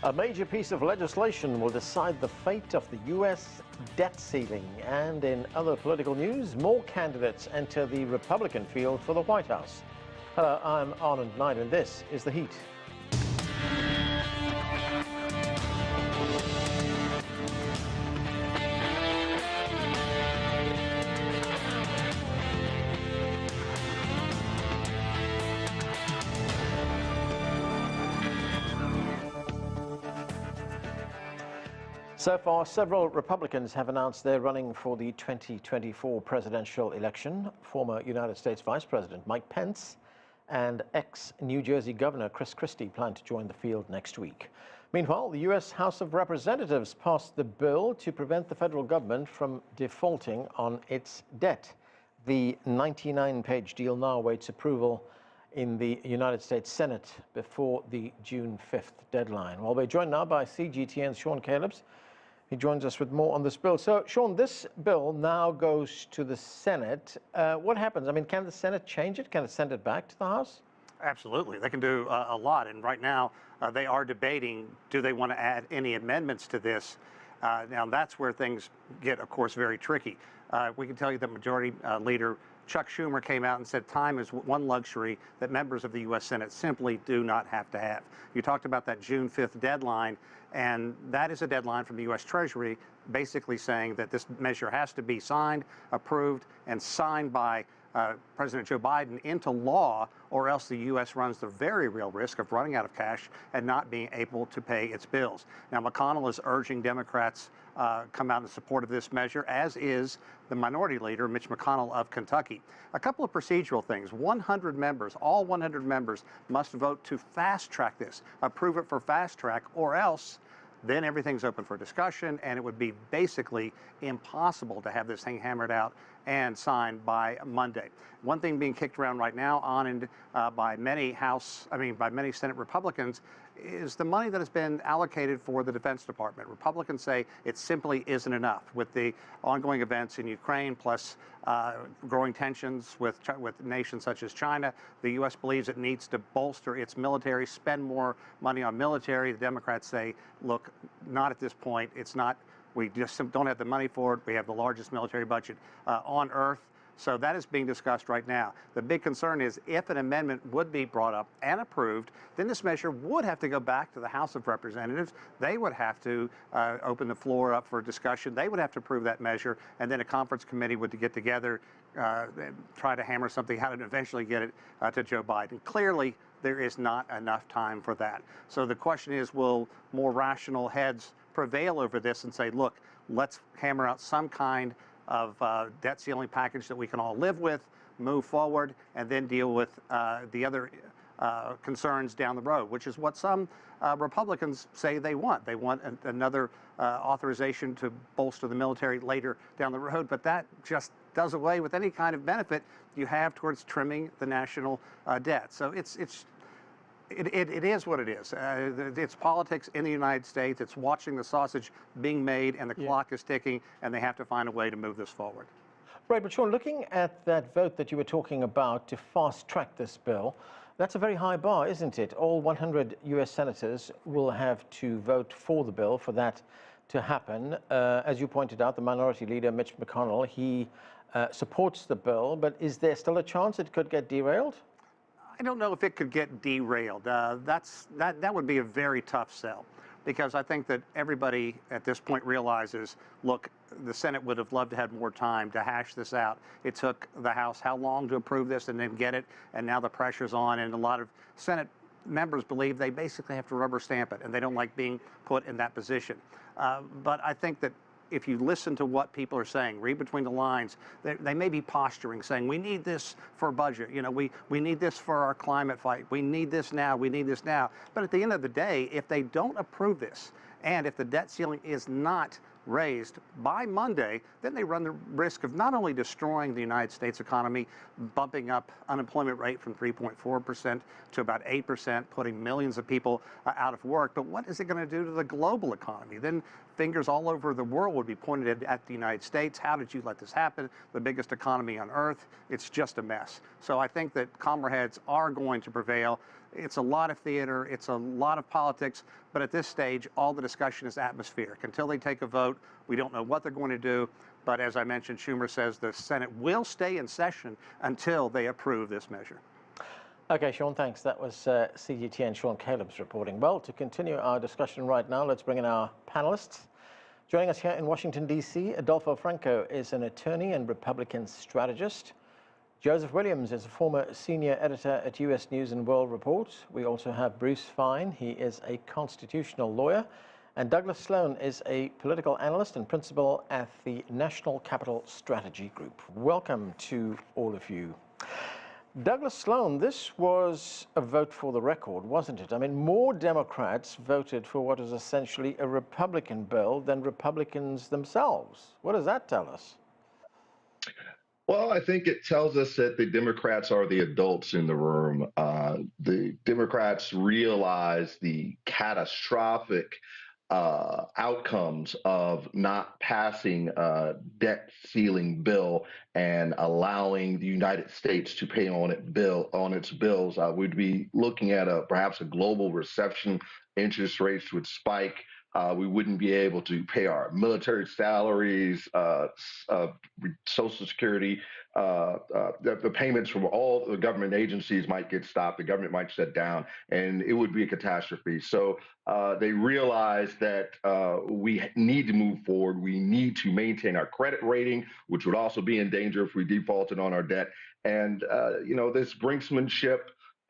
A major piece of legislation will decide the fate of the U.S. debt ceiling. And in other political news, more candidates enter the Republican field for the White House. Hello, I'm Anand Knight, and this is The Heat. So far, several Republicans have announced they're running for the 2024 presidential election. Former United States Vice President Mike Pence and ex-New Jersey Governor Chris Christie plan to join the field next week. Meanwhile, the U.S. House of Representatives passed the bill to prevent the federal government from defaulting on its debt. The 99-page deal now awaits approval in the United States Senate before the June 5th deadline. Well, we're joined now by CGTN's Sean Calebs. He joins us with more on this bill. So, Sean, this bill now goes to the Senate. What happens? I mean, can the Senate change it? Can it send it back to the House? Absolutely. They can do a lot. And right now, they are debating, do they want to add any amendments to this? Now, that's where things get, of course, very tricky. We can tell you that Majority Leader Chuck Schumer came out and said time is one luxury that members of the U.S. Senate simply do not have to have. You talked about that June 5th deadline, and that is a deadline from the U.S. Treasury basically saying that this measure has to be signed, approved, and signed by President Joe Biden into law, or else the U.S. runs the very real risk of running out of cash and not being able to pay its bills. Now, McConnell is urging Democrats come out in support of this measure, as is the minority leader, Mitch McConnell of Kentucky. A couple of procedural things. 100 members, all 100 members, must vote to fast-track this, approve it for fast-track, or else then everything's open for discussion, and it would be basically impossible to have this thing hammered out and signed by Monday. One thing being kicked around right now by many Senate Republicans is the money that has been allocated for the Defense Department. Republicans say it simply isn't enough with the ongoing events in Ukraine, plus growing tensions with nations such as China. The U.S. believes it needs to bolster its military, spend more money on military. The Democrats say, look, not at this point. It's not. We just don't have the money for it. We have the largest military budget on earth. So that is being discussed right now. The big concern is if an amendment would be brought up and approved, then this measure would have to go back to the House of Representatives. They would have to open the floor up for discussion. They would have to approve that measure, and then a conference committee would get together and try to hammer something out and eventually get it to Joe Biden. Clearly, there is not enough time for that. So the question is, will more rational heads prevail over this and say, look, let's hammer out some kind of debt ceiling package that we can all live with, move forward, and then deal with the other concerns down the road, which is what some Republicans say they want. They want another authorization to bolster the military later down the road, but that just does away with any kind of benefit you have towards trimming the national debt. So it is what it is. It's politics in the United States. It's watching the sausage being made, and the clock is ticking, and they have to find a way to move this forward. Right, but Sean, looking at that vote that you were talking about to fast-track this bill, that's a very high bar, isn't it? All 100 U.S. senators will have to vote for the bill for that to happen. As you pointed out, the minority leader, Mitch McConnell, he supports the bill, but is there still a chance it could get derailed? I don't know if it could get derailed. That would be a very tough sell, because I think that everybody at this point realizes, look, the Senate would have loved to have more time to hash this out. It took the House how long to approve this and then get it, and now the pressure's on, and a lot of Senate members believe they basically have to rubber stamp it, and they don't like being put in that position. But I think that if you listen to what people are saying, read between the lines, they may be posturing, saying, we need this for a budget. You know, we need this for our climate fight. We need this now. We need this now. But at the end of the day, if they don't approve this, and if the debt ceiling is not raised by Monday, then they run the risk of not only destroying the United States economy, bumping up unemployment rate from 3.4% to about 8%, putting millions of people out of work, but what is it going to do to the global economy? Then fingers all over the world would be pointed at the United States. How did you let this happen? The biggest economy on earth. It's just a mess. So I think that calmer heads are going to prevail. It's a lot of theater, it's a lot of politics, but at this stage, all the discussion is atmospheric. Until they take a vote, we don't know what they're going to do. But as I mentioned, Schumer says the Senate will stay in session until they approve this measure. Okay, Sean, thanks. That was CGTN Sean Caleb's reporting. Well, to continue our discussion right now, let's bring in our panelists. Joining us here in Washington, D.C., Adolfo Franco is an attorney and Republican strategist. Joseph Williams is a former senior editor at U.S. News and World Report. We also have Bruce Fine. He is a constitutional lawyer. And Douglas Sloan is a political analyst and principal at the National Capital Strategy Group. Welcome to all of you. Douglas Sloan, this was a vote for the record, wasn't it? I mean, more Democrats voted for what is essentially a Republican bill than Republicans themselves. What does that tell us? Well, I think it tells us that the Democrats are the adults in the room. The Democrats realize the catastrophic outcomes of not passing a debt ceiling bill and allowing the United States to pay on its bills. We'd be looking at perhaps a global recession. Interest rates would spike. We wouldn't be able to pay our military salaries, Social Security. The payments from all the government agencies might get stopped. The government might shut down, and it would be a catastrophe. So they realize that we need to move forward. We need to maintain our credit rating, which would also be in danger if we defaulted on our debt. And, this brinksmanship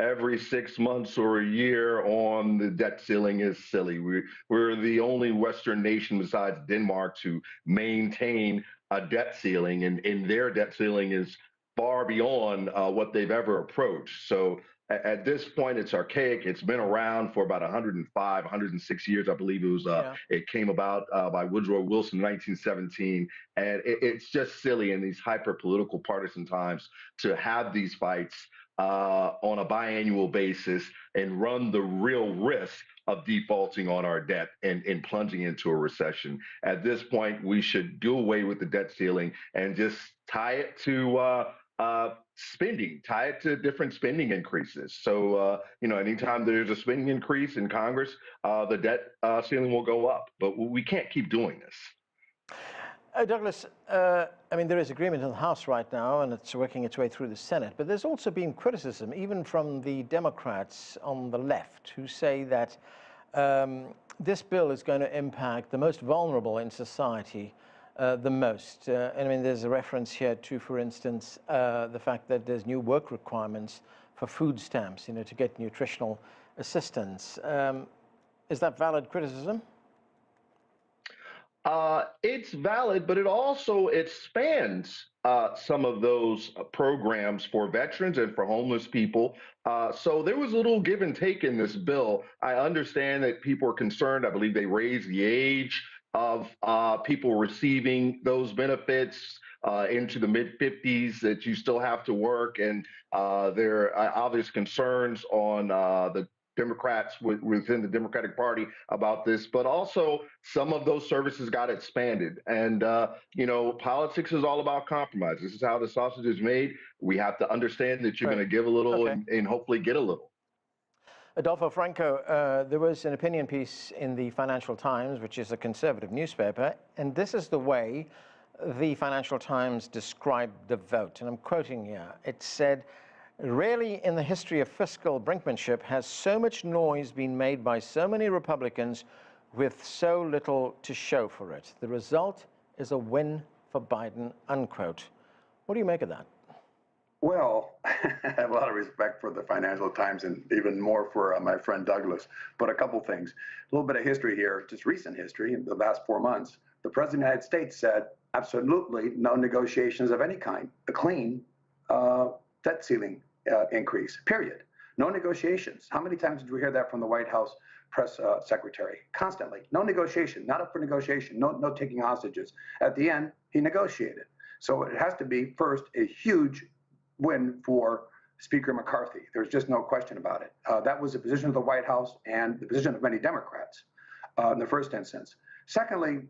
every 6 months or a year on the debt ceiling is silly. We're the only Western nation besides Denmark to maintain a debt ceiling, and their debt ceiling is far beyond what they've ever approached. So at this point, it's archaic. It's been around for about 105, 106 years, I believe it was. It came about by Woodrow Wilson in 1917, and it's just silly in these hyper-political partisan times to have these fights on a biannual basis and run the real risk of defaulting on our debt and plunging into a recession. At this point, we should do away with the debt ceiling and just tie it to spending, tie it to different spending increases. So, anytime there's a spending increase in Congress, the debt ceiling will go up. But we can't keep doing this. Douglas, there is agreement in the House right now, and it's working its way through the Senate. But there's also been criticism, even from the Democrats on the left, who say that this bill is going to impact the most vulnerable in society the most. There's a reference here to, for instance, the fact that there's new work requirements for food stamps, to get nutritional assistance. Is that valid criticism? It's valid, but it also expands some of those programs for veterans and for homeless people. So there was a little give and take in this bill. I understand that people are concerned. I believe they raised the age of people receiving those benefits into the mid-50s, that you still have to work. And there are obvious concerns on the Democrats within the Democratic Party about this, but also some of those services got expanded. And, politics is all about compromise. This is how the sausage is made. We have to understand that you're going to give a little and hopefully get a little. Adolfo Franco, there was an opinion piece in the Financial Times, which is a conservative newspaper, and this is the way the Financial Times described the vote. And I'm quoting here. It said, "Rarely in the history of fiscal brinkmanship has so much noise been made by so many Republicans with so little to show for it. The result is a win for Biden," unquote. What do you make of that? Well, I have a lot of respect for the Financial Times and even more for my friend Douglas. But a couple things. A little bit of history here, just recent history in the last 4 months. The President of the United States said absolutely no negotiations of any kind. A clean debt ceiling increase, period. No negotiations. How many times did we hear that from the White House press secretary? Constantly. No negotiation, not up for negotiation, no taking hostages. At the end, he negotiated. So it has to be, first, a huge win for Speaker McCarthy. There's just no question about it. That was the position of the White House and the position of many Democrats in the first instance. Secondly,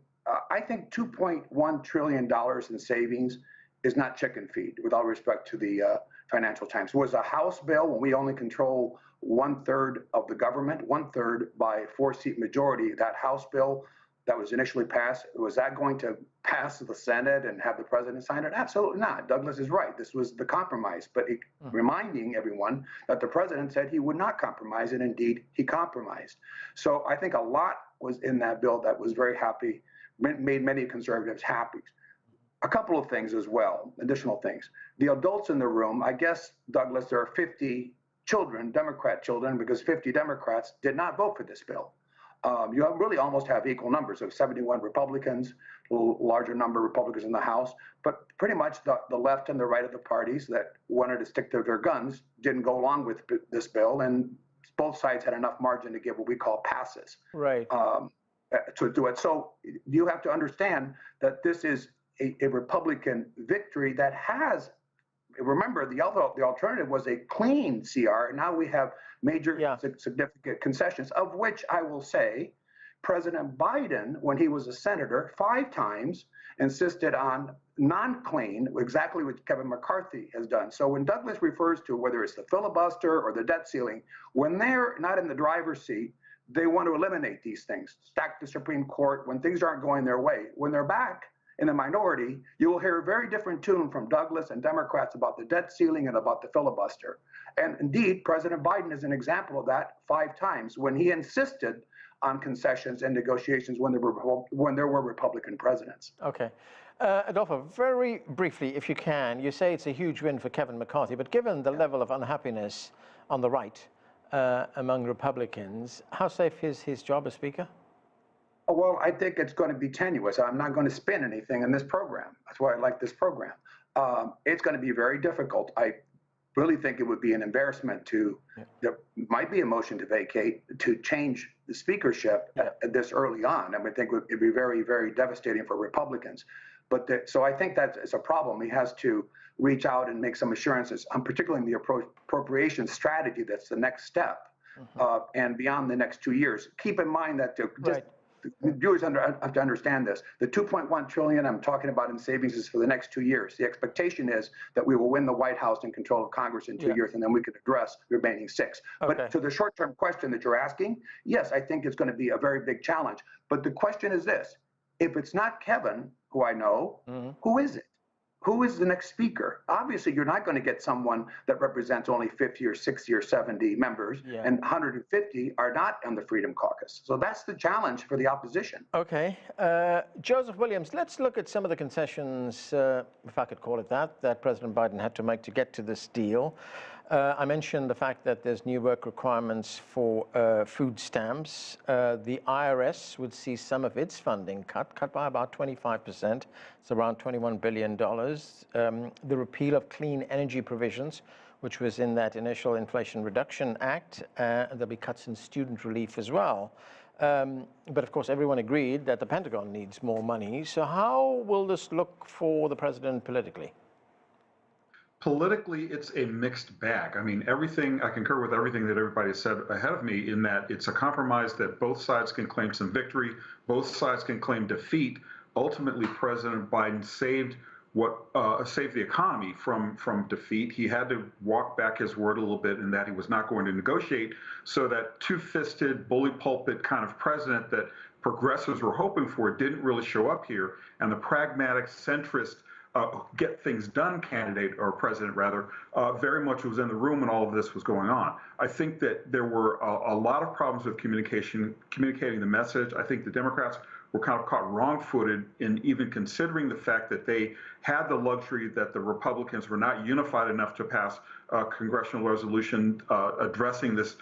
I think $2.1 trillion in savings is not chicken feed, with all respect to the Financial Times. It was a House bill when we only control 1/3 of the government, 1/3 by 4-seat majority. That House bill that was initially passed, was that going to pass the Senate and have the president sign it? Absolutely not. Douglas is right. This was the compromise, but reminding everyone that the president said he would not compromise, and indeed he compromised. So I think a lot was in that bill that was very happy, made many conservatives happy. A couple of things as well, additional things. The adults in the room, I guess, Douglas, there are 50 children, Democrat children, because 50 Democrats did not vote for this bill. You really almost have equal numbers of 71 Republicans, a little larger number of Republicans in the House, but pretty much the left and the right of the parties that wanted to stick to their guns didn't go along with this bill, and both sides had enough margin to give what we call passes. Right. To do it. So you have to understand that this is a Republican victory that has, remember, the alternative was a clean CR. Now we have major significant concessions, of which I will say President Biden, when he was a senator, 5 times insisted on non-clean, exactly what Kevin McCarthy has done. So when Douglas refers to whether it's the filibuster or the debt ceiling, when they're not in the driver's seat, they want to eliminate these things, stack the Supreme Court when things aren't going their way. When they're back in the minority, you will hear a very different tune from Douglas and Democrats about the debt ceiling and about the filibuster. And indeed, President Biden is an example of that 5 times when he insisted on concessions and negotiations when there were Republican presidents. Okay. Adolfo, very briefly, if you can, you say it's a huge win for Kevin McCarthy, but given the level of unhappiness on the right among Republicans, how safe is his job as Speaker? Well, I think it's going to be tenuous. I'm not going to spin anything in this program. That's why I like this program. It's going to be very difficult. I really think it would be an embarrassment there might be a motion to vacate, to change the speakership this early on. I mean, I think it'd be very, very devastating for Republicans. But so I think that's a problem. He has to reach out and make some assurances, particularly in the appropriation strategy. That's the next step, and beyond the next 2 years. Keep in mind that viewers have to understand this. The $2.1 trillion I'm talking about in savings is for the next 2 years. The expectation is that we will win the White House and control of Congress in 2 years, and then we can address the remaining 6. Okay. But to the short-term question that you're asking, yes, I think it's going to be a very big challenge. But the question is this: if it's not Kevin, who I know, who is it? Who is the next speaker? Obviously, you're not going to get someone that represents only 50 or 60 or 70 members, and 150 are not on the Freedom Caucus. So that's the challenge for the opposition. Okay. Joseph Williams, let's look at some of the concessions, if I could call it that President Biden had to make to get to this deal. I mentioned the fact that there's new work requirements for food stamps. The IRS would see some of its funding cut by about 25%. It's around $21 billion. The repeal of clean energy provisions, which was in that initial Inflation Reduction Act. There'll be cuts in student relief as well. But of course, everyone agreed that the Pentagon needs more money. So how will this look for the president politically? Politically, it's a mixed bag. I mean, I concur with everything that everybody said ahead of me, in that it's a compromise that both sides can claim some victory, both sides can claim defeat. Ultimately, President Biden saved the economy from defeat. He had to walk back his word a little bit in that he was not going to negotiate, so that two-fisted, bully pulpit kind of president that progressives were hoping for didn't really show up here, and the pragmatic, centrist, get things done candidate, or president rather, very much was in the room when all of this was going on. I think that there were a lot of problems with communicating the message. I think the Democrats were kind of caught wrong-footed in even considering the fact that they had the luxury that the Republicans were not unified enough to pass a congressional resolution addressing this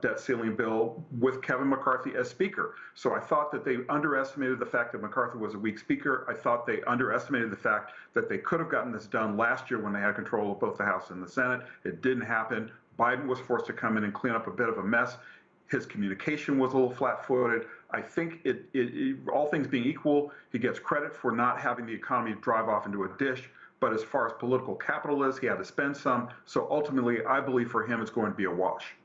debt ceiling bill with Kevin McCarthy as Speaker. So I thought that they underestimated the fact that McCarthy was a weak Speaker. I thought they underestimated the fact that they could have gotten this done last year when they had control of both the House and the Senate. It didn't happen. Biden was forced to come in and clean up a bit of a mess. His communication was a little flat-footed. I think all things being equal, he gets credit for not having the economy drive off into a dish. But as far as political capital is, he had to spend some. So ultimately, I believe for him, it's going to be a wash.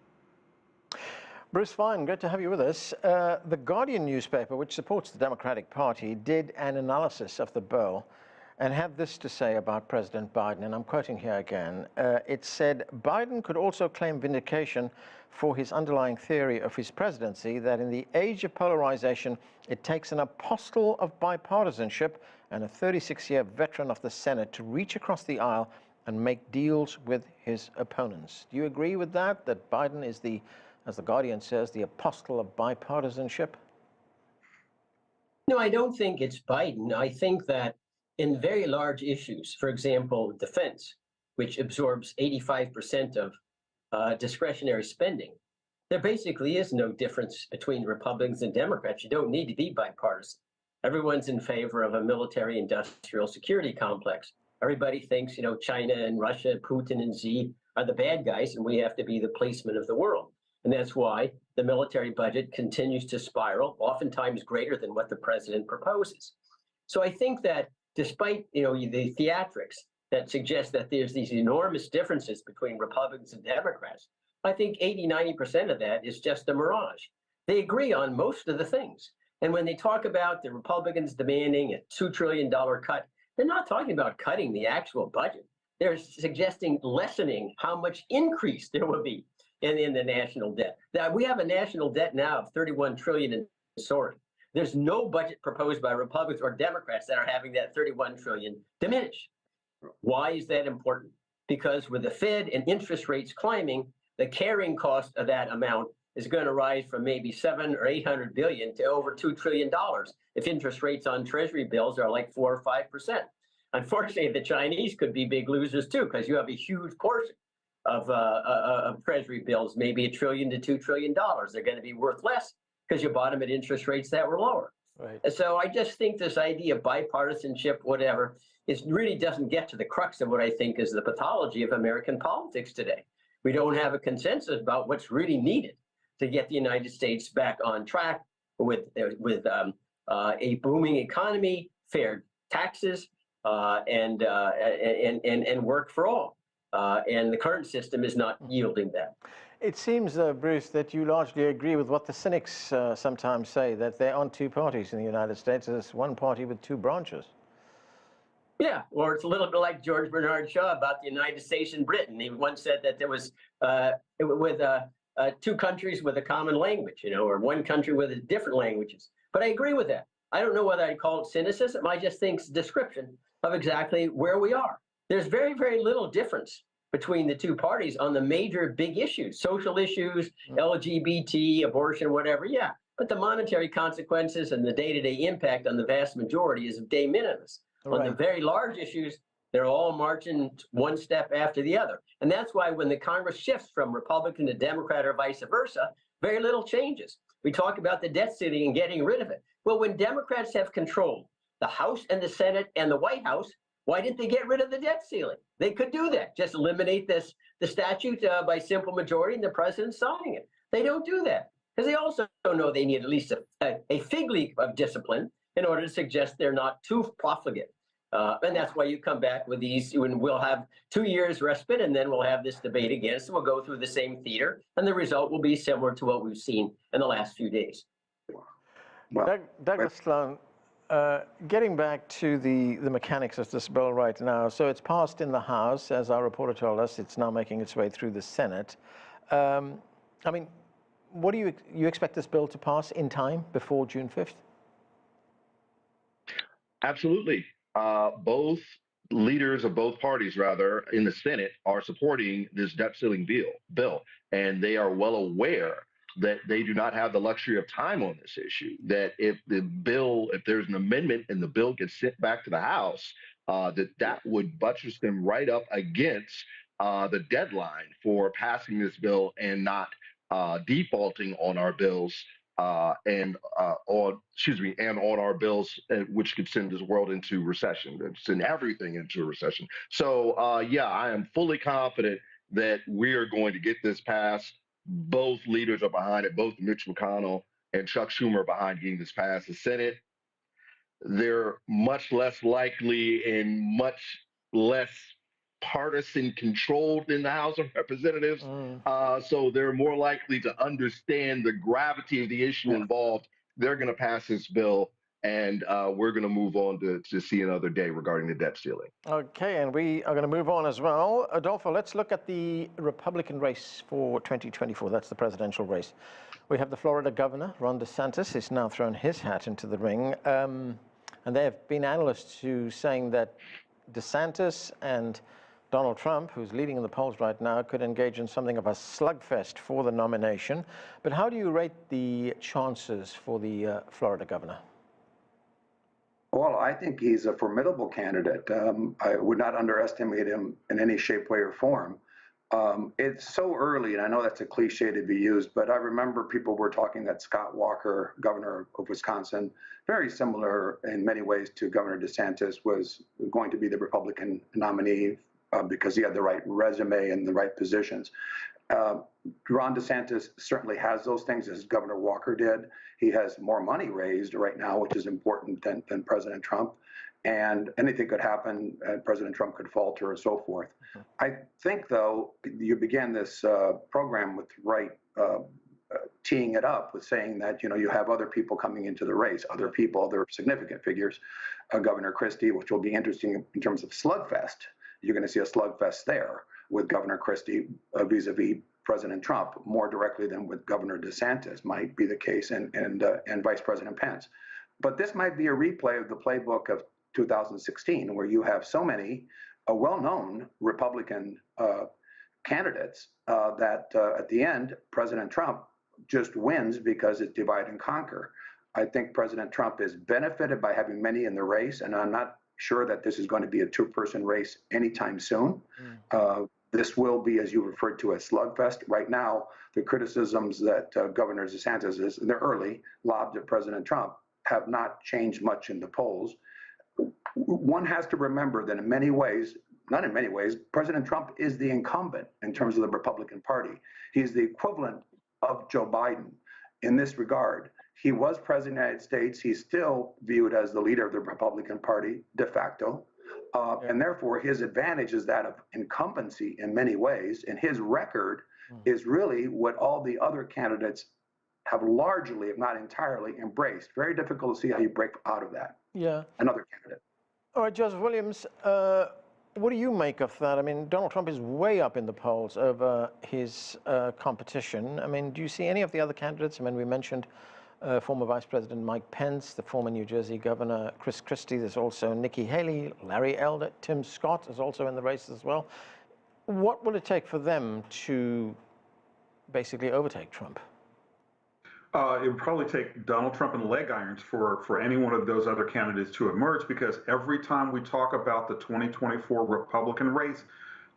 Bruce Fine, great to have you with us. The Guardian newspaper, which supports the Democratic Party, did an analysis of the bill. and had this to say about President Biden, and I'm quoting here again. It said, Biden could also claim vindication for his underlying theory of his presidency that in the age of polarization, it takes an apostle of bipartisanship and a 36-year veteran of the Senate to reach across the aisle and make deals with his opponents. Do you agree with that, that Biden is the, as the Guardian says, the apostle of bipartisanship? No, I don't think it's Biden. I think that in very large issues, for example, defense, which absorbs 85% of discretionary spending, there basically is no difference between Republicans and Democrats. You don't need to be bipartisan. Everyone's in favor of a military-industrial security complex. Everybody thinks, China and Russia, Putin and Xi are the bad guys, and we have to be the policemen of the world. And that's why the military budget continues to spiral, oftentimes greater than what the president proposes. So I think that despite the theatrics that suggest that there's these enormous differences between Republicans and Democrats, I think 80–90% of that is just a mirage. They agree on most of the things. And when they talk about the Republicans demanding a $2 trillion cut, they're not talking about cutting the actual budget. They're suggesting lessening how much increase there will be in the national debt. That we have a national debt now of $31 trillion and soaring. There's no budget proposed by Republicans or Democrats that are having that $31 trillion diminish. Why is that important? Because with the Fed and interest rates climbing, the carrying cost of that amount is going to rise from maybe 700 or 800 billion to over $2 trillion if interest rates on Treasury bills are like 4 or 5%. Unfortunately, the Chinese could be big losers too, because you have a huge portion of Treasury bills, maybe $1 trillion to $2 trillion. They're going to be worth less because you bought them at interest rates that were lower. Right. And so I just think this idea of bipartisanship, whatever, it really doesn't get to the crux of what I think is the pathology of American politics today. We don't have a consensus about what's really needed to get the United States back on track with a booming economy, fair taxes, and work for all. And the current system is not yielding that. It seems, Bruce, that you largely agree with what the cynics sometimes say, that there aren't two parties in the United States. There's one party with two branches. Yeah, or it's a little bit like George Bernard Shaw about the United States and Britain. He once said that there was two countries with a common language, or one country with different languages. But I agree with that. I don't know whether I'd call it cynicism. I just think it's a description of exactly where we are. There's very, very little difference between the two parties on the major big issues, social issues, LGBT, abortion, whatever, yeah. But the monetary consequences and the day-to-day impact on the vast majority is de minimis. Right. On the very large issues, they're all marching one step after the other. And that's why when the Congress shifts from Republican to Democrat or vice versa, very little changes. We talk about the debt ceiling and getting rid of it. Well, when Democrats have controlled the House and the Senate and the White House, why didn't they get rid of the debt ceiling? They could do that. Just eliminate the statute by simple majority and the president signing it. They don't do that because they also know they need at least a fig leaf of discipline in order to suggest they're not too profligate. And that's why you come back with these, when we'll have 2 years respite and then we'll have this debate again. So we'll go through the same theater and the result will be similar to what we've seen in the last few days. Well, Douglas Sloan, getting back to the mechanics of this bill right now. So it's passed in the House, as our reporter told us. It's now making its way through the Senate. I mean, what do you expect this bill to pass in time before June 5th? Absolutely. Both leaders of both parties, rather, in the Senate are supporting this debt ceiling bill, and they are well aware that they do not have the luxury of time on this issue, that if there's an amendment and the bill gets sent back to the House, that would buttress them right up against the deadline for passing this bill and not defaulting on our bills and on our bills, which could send this world into recession, send everything into a recession. So yeah, I am fully confident that we are going to get this passed. Both leaders are behind it. Both Mitch McConnell and Chuck Schumer are behind getting this passed. The Senate, they're much less likely and much less partisan controlled than the House of Representatives. So they're more likely to understand the gravity of the issue involved. They're going to pass this bill and we're going to move on to see another day regarding the debt ceiling. Okay, and we are going to move on as well. Adolfo, let's look at the Republican race for 2024. That's the presidential race. We have the Florida governor, Ron DeSantis, has now thrown his hat into the ring. And there have been analysts who saying that DeSantis and Donald Trump, who's leading in the polls right now, could engage in something of a slugfest for the nomination. But how do you rate the chances for the Florida governor? Well, I think he's a formidable candidate. I would not underestimate him in any shape, way, or form. It's so early, and I know that's a cliche to be used, but I remember people were talking that Scott Walker, governor of Wisconsin, very similar in many ways to Governor DeSantis, was going to be the Republican nominee because he had the right resume and the right positions. Ron DeSantis certainly has those things, as Governor Walker did. He has more money raised right now, which is important than President Trump. And anything could happen, President Trump could falter and so forth. I think, though, you began this program with teeing it up with saying that, you have other people coming into the race, other significant figures, Governor Christie, which will be interesting in terms of slugfest. You're going to see a slugfest there with Governor Christie vis-a-vis President Trump more directly than with Governor DeSantis might be the case, and Vice President Pence. But this might be a replay of the playbook of 2016, where you have so many well-known Republican candidates that at the end, President Trump just wins because it's divide and conquer. I think President Trump is benefited by having many in the race, and I'm not sure that this is going to be a two-person race anytime soon. This will be, as you referred to, a slugfest. Right now, the criticisms that Governor DeSantis they're early, lobbed at President Trump have not changed much in the polls. One has to remember that in many ways, not in many ways, President Trump is the incumbent in terms of the Republican Party. He's the equivalent of Joe Biden in this regard. He was president of the United States. He's still viewed as the leader of the Republican Party de facto. And therefore, his advantage is that of incumbency in many ways. And his record is really what all the other candidates have largely, if not entirely, embraced. Very difficult to see how you break out of that. Yeah. Another candidate. All right, Joseph Williams, what do you make of that? I mean, Donald Trump is way up in the polls over his competition. I mean, do you see any of the other candidates? I mean, we mentioned former Vice President Mike Pence, the former New Jersey Governor Chris Christie. There's also Nikki Haley, Larry Elder, Tim Scott is also in the race as well. What will it take for them to basically overtake Trump? It would probably take Donald Trump and leg irons for any one of those other candidates to emerge, because every time we talk about the 2024 Republican race,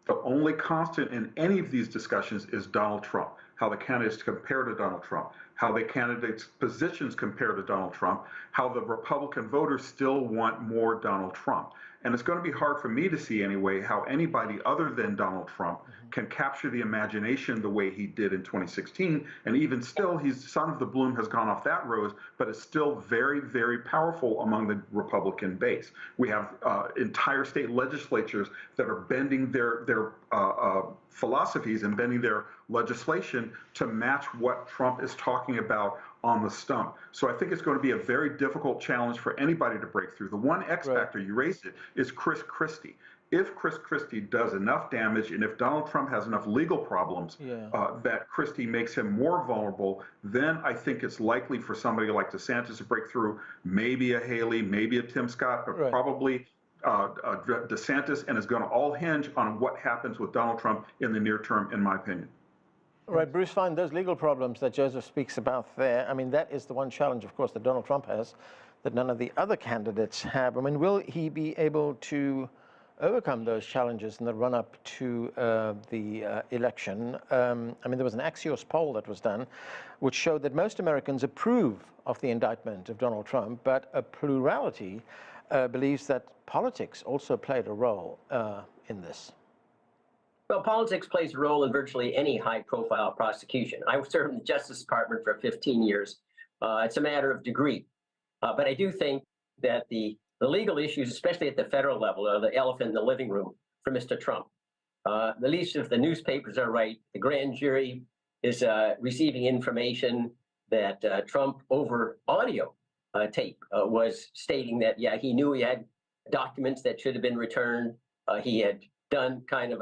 the only constant in any of these discussions is Donald Trump, how the candidates compare to Donald Trump, how the candidates' positions compare to Donald Trump, how the Republican voters still want more Donald Trump. And it's going to be hard for me to see anyway how anybody other than Donald Trump can capture the imagination the way he did in 2016. And even still, some of the bloom has gone off that rose, but it's still very, very powerful among the Republican base. We have entire state legislatures that are bending their philosophies and bending their legislation to match what Trump is talking about on the stump. So I think it's going to be a very difficult challenge for anybody to break through. The one X factor, you raised it, is Chris Christie. If Chris Christie does enough damage, and if Donald Trump has enough legal problems that Christie makes him more vulnerable, then I think it's likely for somebody like DeSantis to break through, maybe a Haley, maybe a Tim Scott, but probably DeSantis, and it's going to all hinge on what happens with Donald Trump in the near term, in my opinion. Right, Bruce Fein, those legal problems that Joseph speaks about there, I mean, that is the one challenge, of course, that Donald Trump has that none of the other candidates have. I mean, will he be able to overcome those challenges in the run-up to the election? I mean, there was an Axios poll that was done which showed that most Americans approve of the indictment of Donald Trump, but a plurality believes that politics also played a role in this. Well, politics plays a role in virtually any high-profile prosecution. I served in the Justice Department for 15 years. It's a matter of degree. But I do think that the legal issues, especially at the federal level, are the elephant in the living room for Mr. Trump. At least if the newspapers are right, the grand jury is receiving information that Trump, over audio, tape was stating that, yeah, he knew he had documents that should have been returned. He had done kind of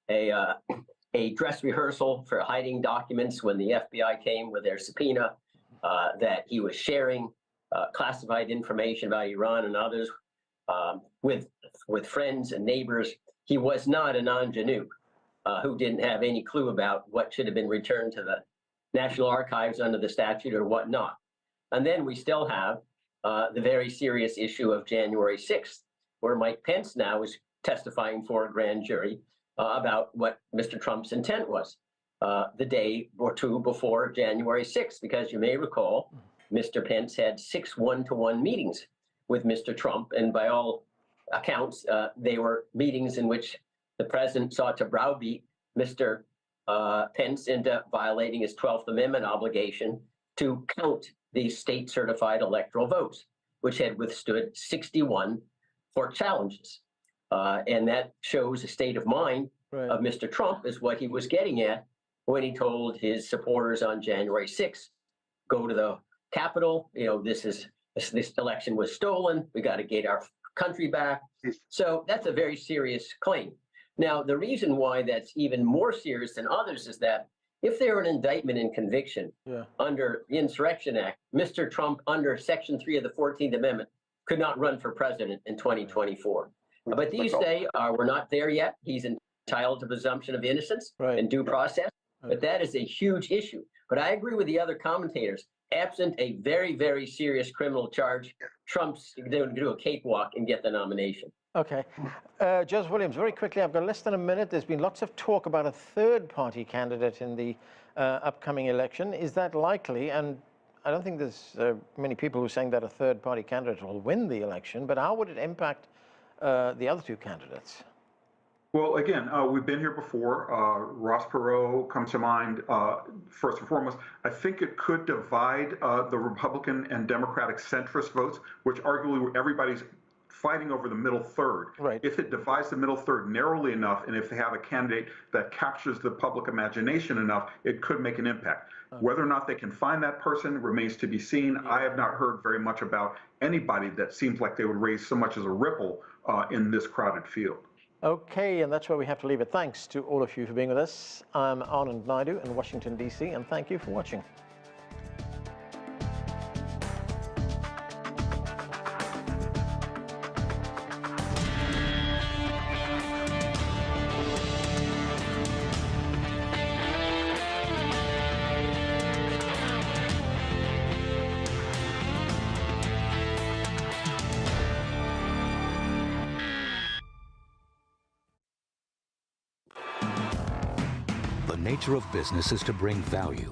a dress rehearsal for hiding documents when the FBI came with their subpoena, that he was sharing classified information about Iran and others with friends and neighbors. He was not an ingenue who didn't have any clue about what should have been returned to the National Archives under the statute or whatnot. And then we still have the very serious issue of January 6th, where Mike Pence now is testifying for a grand jury about what Mr. Trump's intent was the day or two before January 6th, because you may recall, Mr. Pence had 6 one-to-one meetings with Mr. Trump, and by all accounts, they were meetings in which the president sought to browbeat Mr. Pence into violating his 12th Amendment obligation to count the state-certified electoral votes, which had withstood 61 court challenges. And that shows the state of mind of Mr. Trump is what he was getting at when he told his supporters on January 6th, go to the Capitol, this election was stolen, we got to get our country back. So that's a very serious claim. Now, the reason why that's even more serious than others is that if there were an indictment and conviction under the Insurrection Act, Mr. Trump, under Section 3 of the 14th Amendment, could not run for president in 2024. But these days, we're not there yet. He's entitled to presumption of innocence and due process. But that is a huge issue. But I agree with the other commentators. Absent a very, very serious criminal charge, Trump's going to do a cakewalk and get the nomination. Okay. Joseph Williams, very quickly, I've got less than a minute. There's been lots of talk about a third-party candidate in the upcoming election. Is that likely? And I don't think there's many people who are saying that a third-party candidate will win the election, but how would it impact the other two candidates? Well, again, we've been here before. Ross Perot comes to mind first and foremost. I think it could divide the Republican and Democratic centrist votes, which arguably everybody's fighting over the middle third. If it divides the middle third narrowly enough, and if they have a candidate that captures the public imagination enough, it could make an impact. Whether or not they can find that person remains to be seen. I have not heard very much about anybody that seems like they would raise so much as a ripple in this crowded field. Okay, and that's where we have to leave it. Thanks to all of you for being with us. I'm Anand Naidu in Washington, D.C., and thank you for watching. The nature of business is to bring value.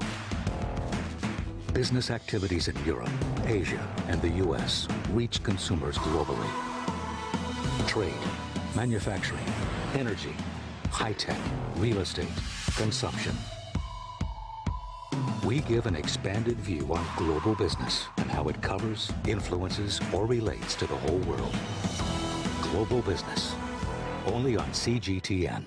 Business activities in Europe, Asia, and the U.S. reach consumers globally. Trade, manufacturing, energy, high-tech, real estate, consumption. We give an expanded view on global business and how it covers, influences, or relates to the whole world. Global business, only on CGTN.